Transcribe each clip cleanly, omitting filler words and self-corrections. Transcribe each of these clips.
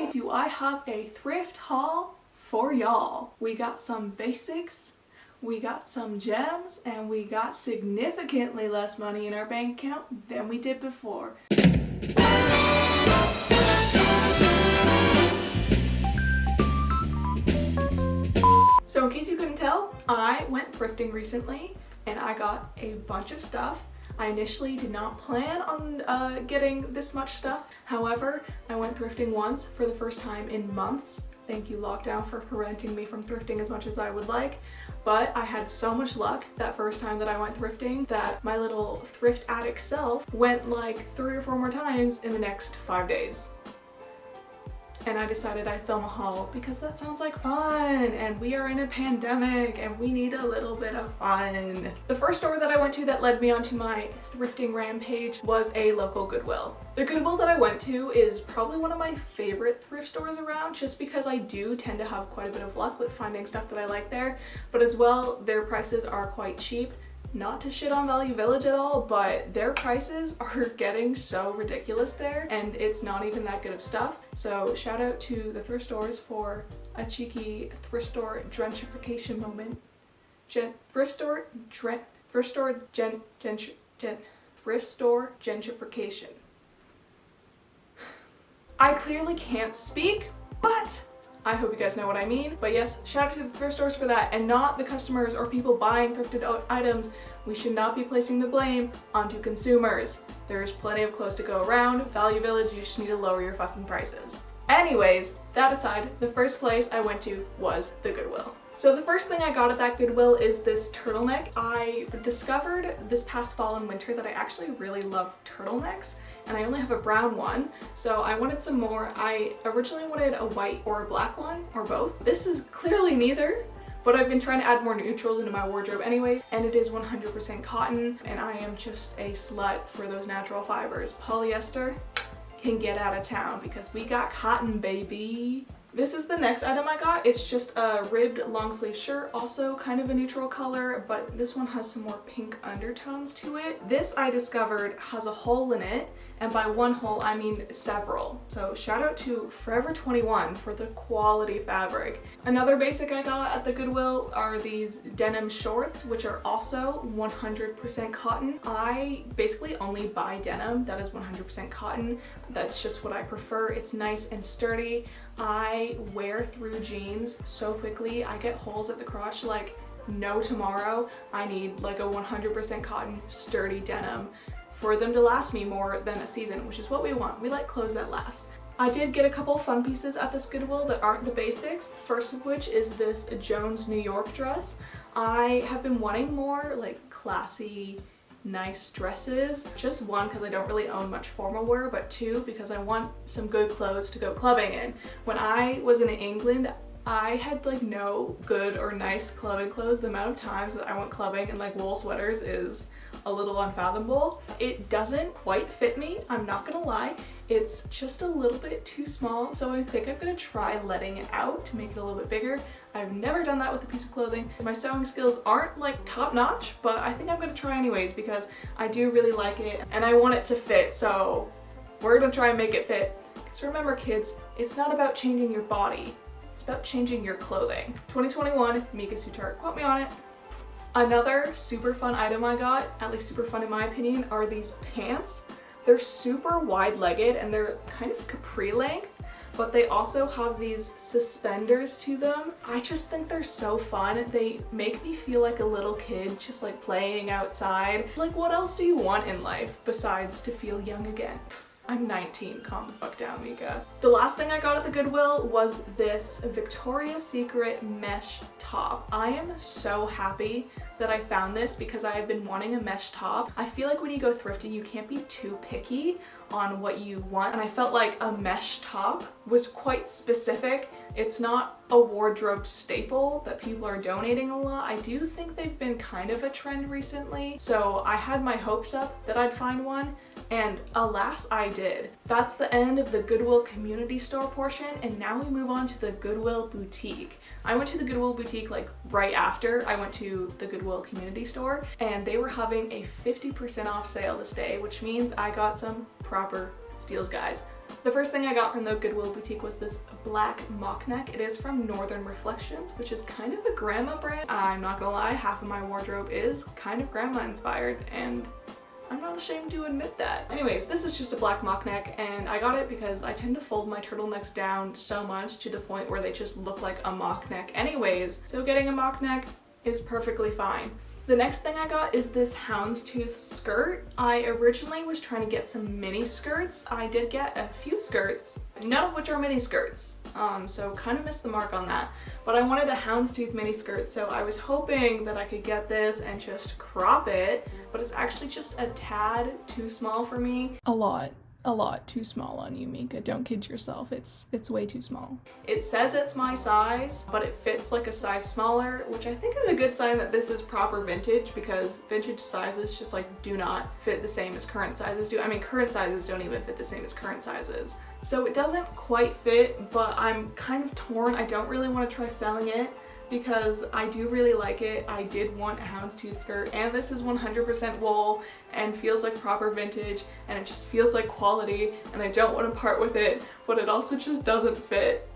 today do I have a thrift haul for y'all. We got some basics, we got some gems, and we got significantly less money in our bank account than we did before. So in case you couldn't tell, I went thrifting recently and I got a bunch of stuff. I initially did not plan on getting this much stuff. However, I went thrifting once for the first time in months. Thank you, lockdown, for preventing me from thrifting as much as I would like. But I had so much luck that first time that I went thrifting that my little thrift addict self went like 3 or 4 more times in the next 5 days. And I decided I'd film a haul because that sounds like fun, and we are in a pandemic and we need a little bit of fun. The first store that I went to that led me onto my thrifting rampage was a local Goodwill. The Goodwill that I went to is probably one of my favorite thrift stores around, just because I do tend to have quite a bit of luck with finding stuff that I like there, but as well their prices are quite cheap. Not to shit on Value Village at all, but their prices are getting so ridiculous there, and it's not even that good of stuff. So shout out to the thrift stores for a cheeky thrift store gentrification moment. Thrift store gentrification. I clearly can't speak, but I hope you guys know what I mean. But yes, shout out to the thrift stores for that, and not the customers or people buying thrifted items. We should not be placing the blame onto consumers. There's plenty of clothes to go around. Value Village, you just need to lower your fucking prices. Anyways, that aside, the first place I went to was the Goodwill. So the first thing I got at that Goodwill is this turtleneck. I discovered this past fall and winter that I actually really love turtlenecks, and I only have a brown one, so I wanted some more. I originally wanted a white or a black one, or both. This is clearly neither, but I've been trying to add more neutrals into my wardrobe anyways, and it is 100% cotton, and I am just a slut for those natural fibers. Polyester can get out of town because we got cotton, baby. This is the next item I got. It's just a ribbed long sleeve shirt, also kind of a neutral color, but this one has some more pink undertones to it. This, I discovered, has a hole in it, and by one hole I mean several. So shout out to Forever 21 for the quality fabric. Another basic I got at the Goodwill are these denim shorts, which are also 100% cotton. I basically only buy denim that is 100% cotton. That's just what I prefer. It's nice and sturdy. I wear through jeans so quickly. I get holes at the crotch like no tomorrow. I need like a 100% cotton sturdy denim for them to last me more than a season, which is what we want. We like clothes that last. I did get a couple fun pieces at this Goodwill that aren't the basics, first of which is this Jones New York dress. I have been wanting more like classy, nice dresses. Just one, because I don't really own much formal wear, but two, because I want some good clothes to go clubbing in. When I was in England, I had like no good or nice clubbing clothes. The amount of times that I went clubbing in like wool sweaters is a little unfathomable. It doesn't quite fit me, I'm not gonna lie. It's just a little bit too small, so I think I'm gonna try letting it out to make it a little bit bigger. I've never done that with a piece of clothing. My sewing skills aren't like top notch, but I think I'm gonna try anyways because I do really like it and I want it to fit, so we're gonna try and make it fit. Because remember kids, it's not about changing your body, it's about changing your clothing. 2021, Mika Sutar, quote me on it. Another super fun item I got, at least super fun in my opinion, are these pants. They're super wide-legged and they're kind of capri length, but they also have these suspenders to them. I just think they're so fun. They make me feel like a little kid just like playing outside. Like what else do you want in life besides to feel young again? I'm 19, calm the fuck down, Mika. The last thing I got at the Goodwill was this Victoria's Secret mesh top. I am so happy that I found this because I have been wanting a mesh top. I feel like when you go thrifting, you can't be too picky on what you want, and I felt like a mesh top was quite specific. It's not a wardrobe staple that people are donating a lot. I do think they've been kind of a trend recently, so I had my hopes up that I'd find one, and alas I did. That's the end of the Goodwill community store portion, and now we move on to the Goodwill Boutique. I went to the Goodwill Boutique like right after I went to the Goodwill community store, and they were having a 50% off sale this day, which means I got some proper steals, guys. The first thing I got from the Goodwill Boutique was this black mock neck. It is from Northern Reflections, which is kind of a grandma brand. I'm not gonna lie, half of my wardrobe is kind of grandma inspired, and I'm not ashamed to admit that. Anyways, this is just a black mock neck, and I got it because I tend to fold my turtlenecks down so much to the point where they just look like a mock neck anyways, so getting a mock neck is perfectly fine. The next thing I got is this houndstooth skirt. I originally was trying to get some mini skirts. I did get a few skirts, none of which are mini skirts, so kind of missed the mark on that. But I wanted a houndstooth mini skirt, so I was hoping that I could get this and just crop it, but it's actually just a tad too small for me. A lot too small on you, Mika. Don't kid yourself. It's way too small. It says it's my size, but it fits like a size smaller, which I think is a good sign that this is proper vintage, because vintage sizes just like do not fit the same as current sizes do. I mean, current sizes don't even fit the same as current sizes. So it doesn't quite fit, but I'm kind of torn. I don't really want to try selling it because I do really like it. I did want a houndstooth skirt, and this is 100% wool and feels like proper vintage, and it just feels like quality, and I don't want to part with it, but it also just doesn't fit.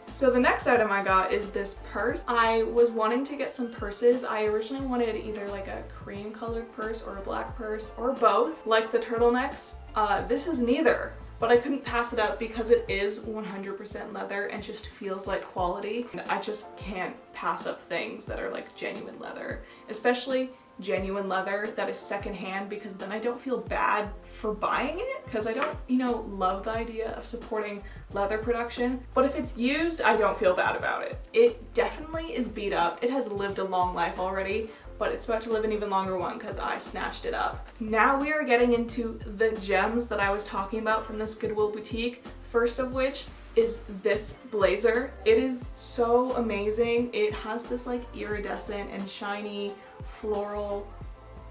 So the next item I got is this purse. I was wanting to get some purses. I originally wanted either like a cream colored purse or a black purse or both, like the turtlenecks. This is neither, but I couldn't pass it up because it is 100% leather and just feels like quality. And I just can't pass up things that are like genuine leather, especially genuine leather that is secondhand, because then I don't feel bad for buying it, because I don't, you know, love the idea of supporting leather production. But if it's used, I don't feel bad about it. It definitely is beat up. It has lived a long life already, but it's about to live an even longer one because I snatched it up. Now we are getting into the gems that I was talking about from this Goodwill Boutique. First of which is this blazer. It is so amazing. It has this like iridescent and shiny floral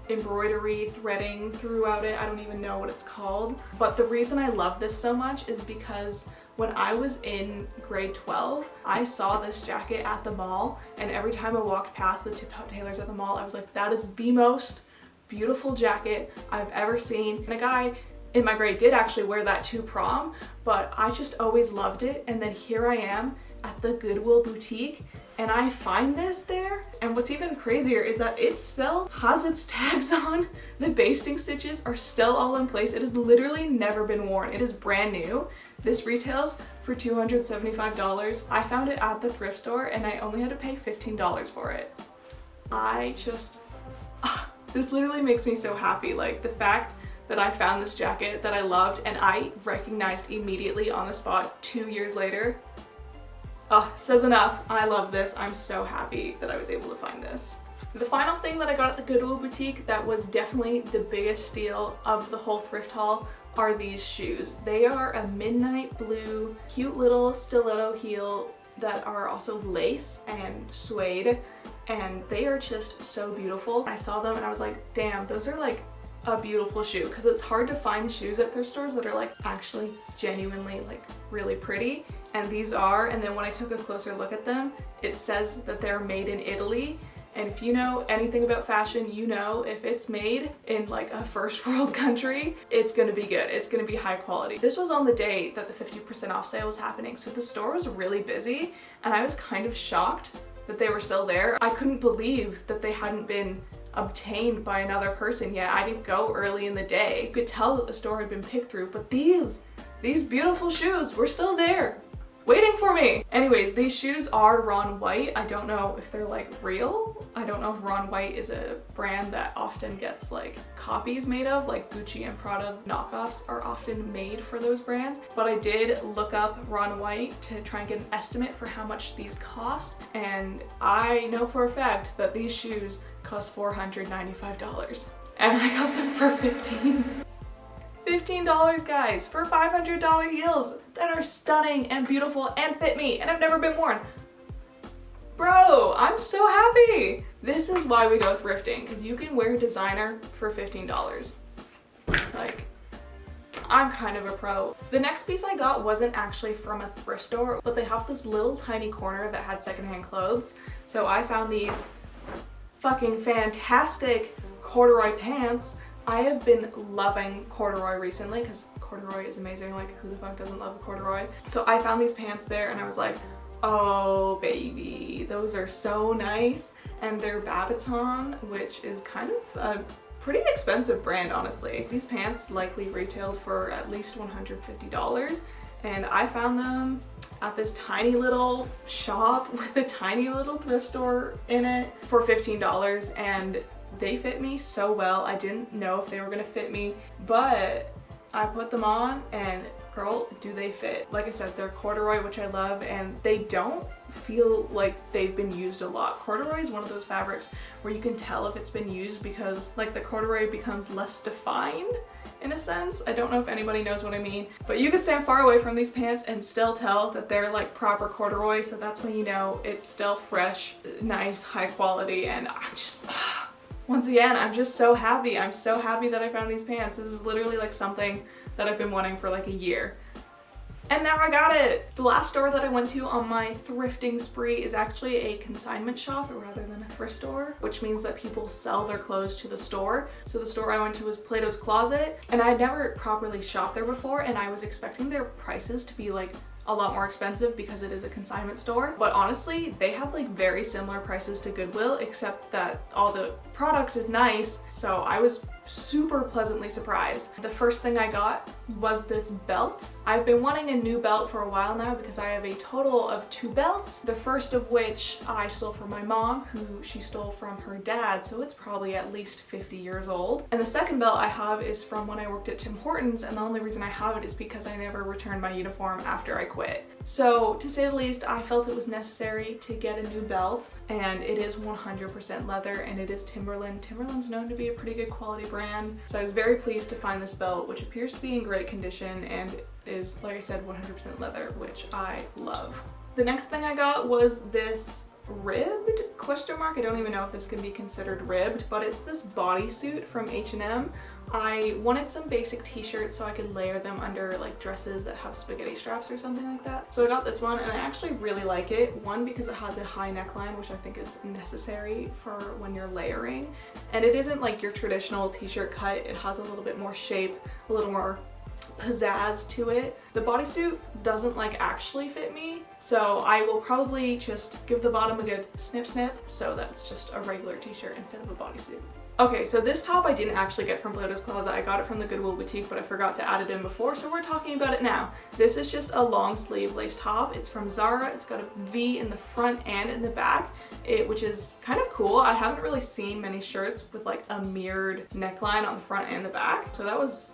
embroidery threading throughout it. I don't even know what it's called. But the reason I love this so much is because when I was in grade 12, I saw this jacket at the mall, and every time I walked past the Tip Top Tailors at the mall, I was like, that is the most beautiful jacket I've ever seen. And a guy in my grade did actually wear that to prom, but I just always loved it. And then here I am at the Goodwill Boutique, and I find this there, and what's even crazier is that it still has its tags on. The basting stitches are still all in place. It has literally never been worn. It is brand new. This retails for $275. I found it at the thrift store, and I only had to pay $15 for it. This literally makes me so happy. Like, the fact that I found this jacket that I loved and I recognized immediately on the spot 2 years later, says enough. I love this. I'm so happy that I was able to find this. The final thing that I got at the Goodwill Boutique that was definitely the biggest steal of the whole thrift haul are these shoes. They are a midnight blue, cute little stiletto heel that are also lace and suede, and they are just so beautiful. I saw them and I was like, damn, those are like a beautiful shoe, because it's hard to find shoes at thrift stores that are like actually genuinely like really pretty, and these are. And then when I took a closer look at them, it says that they're made in Italy, and if you know anything about fashion, you know if it's made in like a first world country, it's gonna be good. It's gonna be high quality. This was on the day that the 50% off sale was happening, so the store was really busy, and I was kind of shocked that they were still there. I couldn't believe that they hadn't been obtained by another person yet. I didn't go early in the day. You could tell that the store had been picked through, but these beautiful shoes were still there, waiting for me. Anyways, these shoes are Ron White. I don't know if they're like real. I don't know if Ron White is a brand that often gets like copies made of, like Gucci and Prada knockoffs are often made for those brands. But I did look up Ron White to try and get an estimate for how much these cost, and I know for a fact that these shoes cost $495, and I got them for $15, guys, for $500 heels that are stunning and beautiful and fit me, and have never been worn. Bro, I'm so happy. This is why we go thrifting, because you can wear designer for $15. Like, I'm kind of a pro. The next piece I got wasn't actually from a thrift store, but they have this little tiny corner that had secondhand clothes. So I found these fucking fantastic corduroy pants I have been loving corduroy recently because corduroy is amazing. Like, who the fuck doesn't love a corduroy? So I found these pants there and I was like, oh baby, those are so nice. And they're Babaton, which is kind of a pretty expensive brand, honestly. These pants likely retailed for at least $150, and I found them at this tiny little shop with a tiny little thrift store in it for $15, and they fit me so well. I didn't know if they were gonna fit me, but I put them on and girl, do they fit. Like I said, they're corduroy, which I love, and they don't feel like they've been used a lot. Corduroy is one of those fabrics where you can tell if it's been used because like the corduroy becomes less defined in a sense. I don't know if anybody knows what I mean, but you can stand far away from these pants and still tell that they're like proper corduroy, so that's when you know it's still fresh, nice, high quality, and I'm just once again, I'm just so happy. I'm so happy that I found these pants. This is literally like something that I've been wanting for like a year. And now I got it! The last store that I went to on my thrifting spree is actually a consignment shop rather than a thrift store, which means that people sell their clothes to the store. So the store I went to was Plato's Closet, and I had never properly shopped there before, and I was expecting their prices to be like a lot more expensive because it is a consignment store. But honestly, they have like very similar prices to Goodwill, except that all the product is nice. So I was super pleasantly surprised. The first thing I got was this belt. I've been wanting a new belt for a while now because I have a total of 2 belts. The first of which I stole from my mom, who she stole from her dad, so it's probably at least 50 years old. And the second belt I have is from when I worked at Tim Hortons, and the only reason I have it is because I never returned my uniform after I quit. So to say the least, I felt it was necessary to get a new belt, and it is 100% leather, and it is Timberland. Timberland's known to be a pretty good quality brand, so I was very pleased to find this belt, which appears to be in great condition and is, like I said, 100% leather, which I love. The next thing I got was this ribbed question mark. I don't even know if this can be considered ribbed, but it's this bodysuit from H&M. I wanted some basic t-shirts so I could layer them under like dresses that have spaghetti straps or something like that. So I got this one and I actually really like it. One, because it has a high neckline, which I think is necessary for when you're layering. And it isn't like your traditional t-shirt cut. It has a little bit more shape, a little more pizzazz to it. The bodysuit doesn't like actually fit me, so I will probably just give the bottom a good snip snip, so that's just a regular t-shirt instead of a bodysuit. Okay, so this top I didn't actually get from Plato's Closet. I got it from the Goodwill Boutique, but I forgot to add it in before, so we're talking about it now. This is just a long sleeve lace top. It's from Zara. It's got a V in the front and in the back, which is kind of cool. I haven't really seen many shirts with like a mirrored neckline on the front and the back, so that was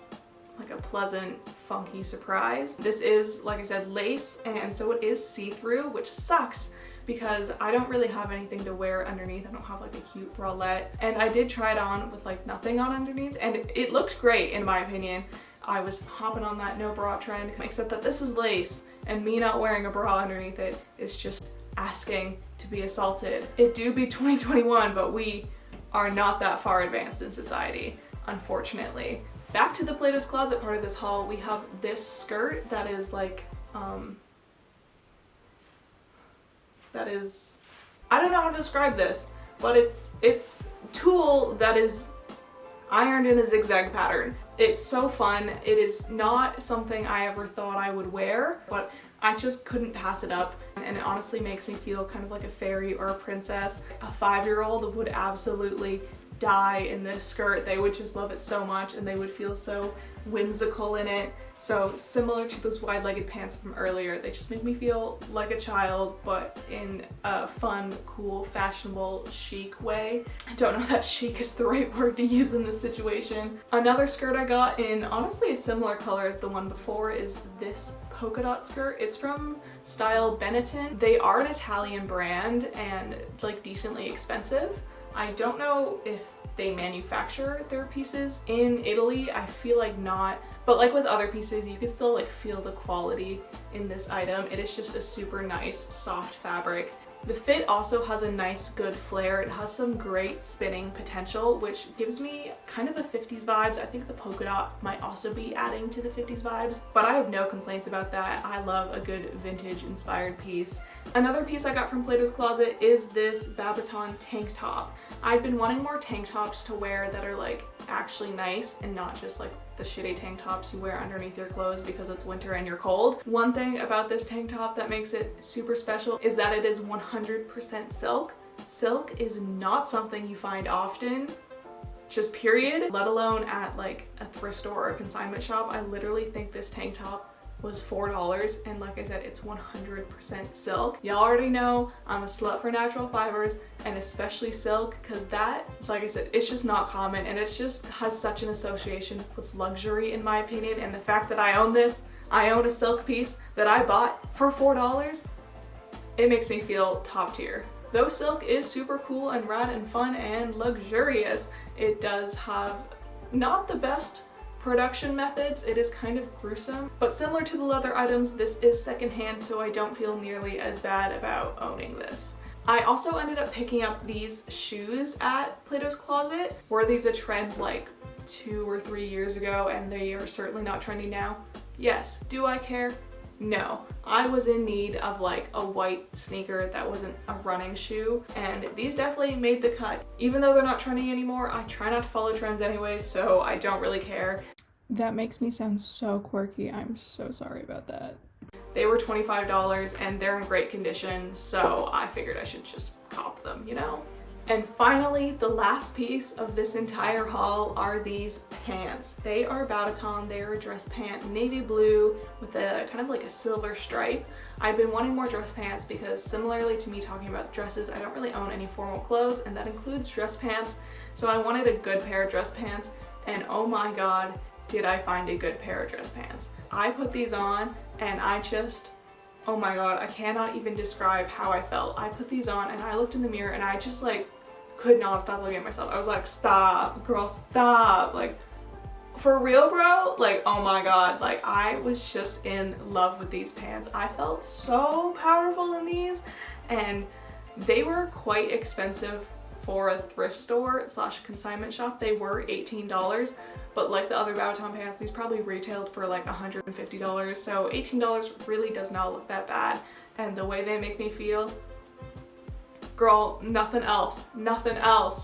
like a pleasant, funky surprise. This is, like I said, lace, and so it is see-through, which sucks because I don't really have anything to wear underneath. I don't have like a cute bralette, and I did try it on with like nothing on underneath, and it looks great in my opinion. I was hopping on that no bra trend, except that this is lace, and me not wearing a bra underneath it is just asking to be assaulted. It do be 2021, but we are not that far advanced in society, unfortunately. Back to the Plato's Closet part of this haul, we have this skirt that is like, I don't know how to describe this, but it's tulle that is ironed in a zigzag pattern. It's so fun. It is not something I ever thought I would wear, but I just couldn't pass it up, and it honestly makes me feel kind of like a fairy or a princess. A 5-year-old would absolutely die in this skirt. They would just love it so much, and they would feel so whimsical in it. So similar to those wide-legged pants from earlier, they just make me feel like a child, but in a fun, cool, fashionable, chic way. I don't know if that chic is the right word to use in this situation. Another skirt I got in honestly a similar color as the one before is this polka dot skirt. It's from Style Benetton. They are an Italian brand and like decently expensive. I don't know if they manufacture their pieces in Italy. I feel like not, but like with other pieces, you can still like feel the quality in this item. It is just a super nice, soft fabric. The fit also has a nice, good flare. It has some great spinning potential, which gives me kind of the 50s vibes. I think the polka dot might also be adding to the 50s vibes, but I have no complaints about that. I love a good vintage inspired piece. Another piece I got from Plato's Closet is this Babaton tank top. I've been wanting more tank tops to wear that are like actually nice and not just like the shitty tank tops you wear underneath your clothes because it's winter and you're cold. One thing about this tank top that makes it super special is that it is 100% silk. Silk is not something you find often, just period, let alone at like a thrift store or a consignment shop. I literally think this tank top was $4, and like I said, it's 100% silk. Y'all already know I'm a slut for natural fibers, and especially silk, because that, like I said, it's just not common, and it just has such an association with luxury in my opinion. And the fact that I own this, I own a silk piece that I bought for $4, it makes me feel top tier. Though silk is super cool and rad and fun and luxurious, it does have not the best production methods. It is kind of gruesome, but similar to the leather items, this is secondhand, so I don't feel nearly as bad about owning this. I also ended up picking up these shoes at Plato's Closet. Were these a trend like 2 or 3 years ago, and they are certainly not trendy now? Yes. Do I care? No. I was in need of like a white sneaker that wasn't a running shoe, and these definitely made the cut. Even though they're not trendy anymore, I try not to follow trends anyway, so I don't really care. That makes me sound so quirky. I'm so sorry about that. They were $25 and they're in great condition, so I figured I should just cop them, you know? And finally, the last piece of this entire haul are these pants. They are Babaton. They are a dress pant, navy blue with a kind of like a silver stripe. I've been wanting more dress pants because similarly to me talking about dresses, I don't really own any formal clothes, and that includes dress pants. So I wanted a good pair of dress pants, and oh my god, did I find a good pair of dress pants. I put these on and I just, oh my god, I cannot even describe how I felt. I put these on and I looked in the mirror and I just like could not stop looking at myself. I was like, stop, girl, stop. Like, for real, bro? Like, oh my god, like I was just in love with these pants. I felt so powerful in these, and they were quite expensive for a thrift store / consignment shop. They were $18, but like the other Babaton pants, these probably retailed for like $150, so $18 really does not look that bad. And the way they make me feel, girl, nothing else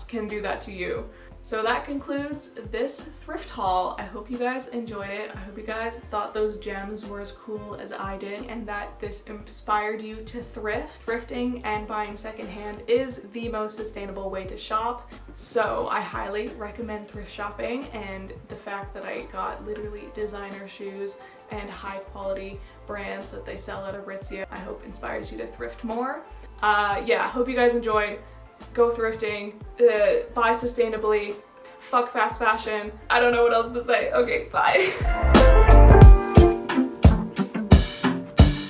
can do that to you. So that concludes this thrift haul. I hope you guys enjoyed it. I hope you guys thought those gems were as cool as I did, and that this inspired you to thrift. Thrifting and buying secondhand is the most sustainable way to shop, so I highly recommend thrift shopping. And the fact that I got literally designer shoes and high quality brands that they sell at Aritzia, I hope inspires you to thrift more. Yeah, I hope you guys enjoyed. Go thrifting, buy sustainably, fuck fast fashion. I don't know what else to say. Okay, bye.